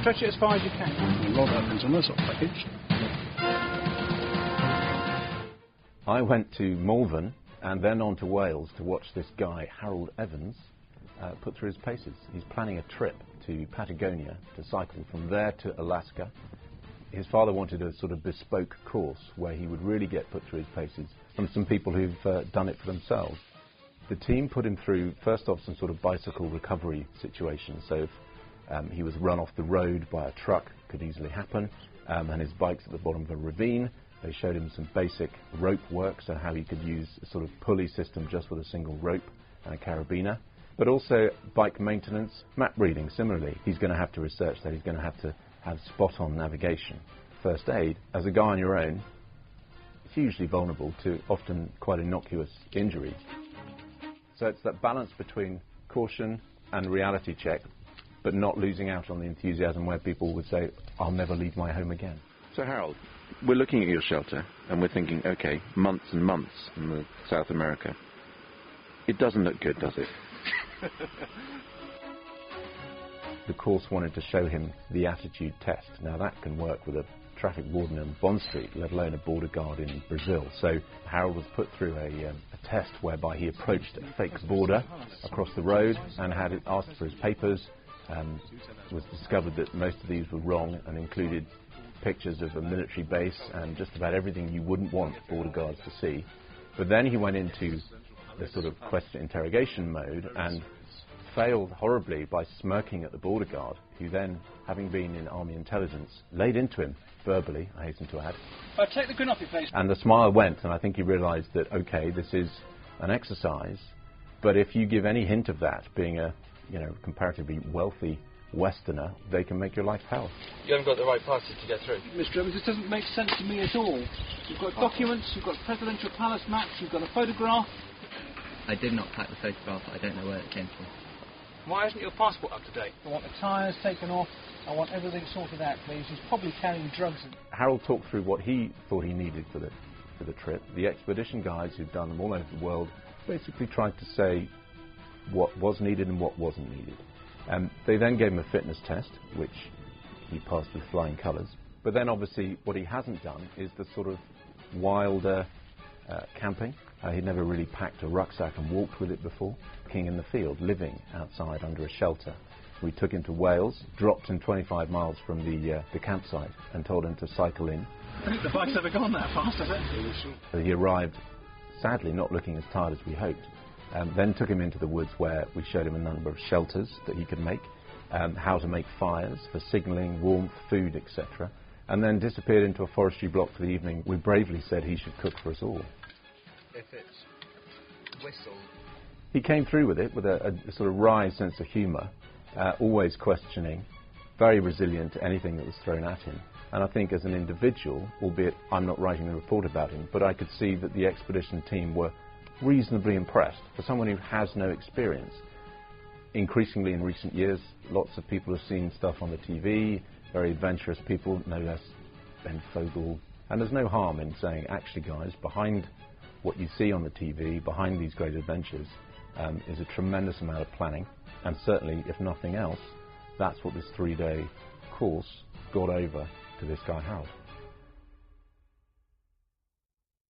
Stretch it as far as you can. Roll that into another sort of package. I went to Malvern and then on to Wales to watch this guy, Harold Evans, put through his paces. He's planning a trip to Patagonia to cycle from there to Alaska. His father wanted a sort of bespoke course where he would really get put through his paces from some people who've done it for themselves. The team put him through, first off, some sort of bicycle recovery situation. So if he was run off the road by a truck, could easily happen, and his bike's at the bottom of a ravine. They showed him some basic rope work, so how he could use a sort of pulley system just with a single rope and a carabiner. But also bike maintenance, map reading, similarly. He's going to have to research that. He's going to have spot-on navigation. First aid, as a guy on your own, hugely vulnerable to often quite innocuous injuries. So it's that balance between caution and reality check, but not losing out on the enthusiasm where people would say, I'll never leave my home again. So Harold, we're looking at your shelter and we're thinking, okay, months and months in South America. It doesn't look good, does it? The course wanted to show him the attitude test. Now that can work with a traffic warden in Bond Street, let alone a border guard in Brazil. So Harold was put through a test whereby he approached a fake border across the road and had asked for his papers. It was discovered that most of these were wrong and included pictures of a military base and just about everything you wouldn't want border guards to see. But then he went into the sort of question interrogation mode and failed horribly by smirking at the border guard, who then, having been in army intelligence, laid into him verbally, I hasten to add. Take the grin off your face. And the smile went, and I think he realised that, okay, this is an exercise, but if you give any hint of that, being a comparatively wealthy Westerner, they can make your life hell. You haven't got the right party to get through. Mr. Evans, this doesn't make sense to me at all. You've got documents, you've got presidential palace maps, you've got a photograph. I did not pack the photograph, I don't know where it came from. Why isn't your passport up to date? I want the tyres taken off, I want everything sorted out, please. He's probably carrying drugs. Harold talked through what he thought he needed for the trip. The expedition guides who've done them all over the world basically tried to say what was needed and what wasn't needed. They then gave him a fitness test, which he passed with flying colours. But then obviously what he hasn't done is the sort of wilder camping. He'd never really packed a rucksack and walked with it before. King in the field, living outside under a shelter. We took him to Wales, dropped him 25 miles from the campsite and told him to cycle in. I think the bike's never gone that fast, has it? He arrived, sadly, not looking as tired as we hoped. Then took him into the woods where we showed him a number of shelters that he could make, how to make fires for signalling, warmth, food, etc. And then disappeared into a forestry block for the evening. We bravely said he should cook for us all. If it's whistle. He came through with it with a sort of wry sense of humour, always questioning, very resilient to anything that was thrown at him. And I think as an individual, albeit I'm not writing the report about him, but I could see that the expedition team were reasonably impressed. For someone who has no experience, increasingly in recent years, lots of people have seen stuff on the TV, very adventurous people, no less Ben Fogle. And there's no harm in saying, actually guys, behind what you see on the TV, behind these great adventures, is a tremendous amount of planning. And certainly, if nothing else, that's what this 3-day course got over to this guy Harold.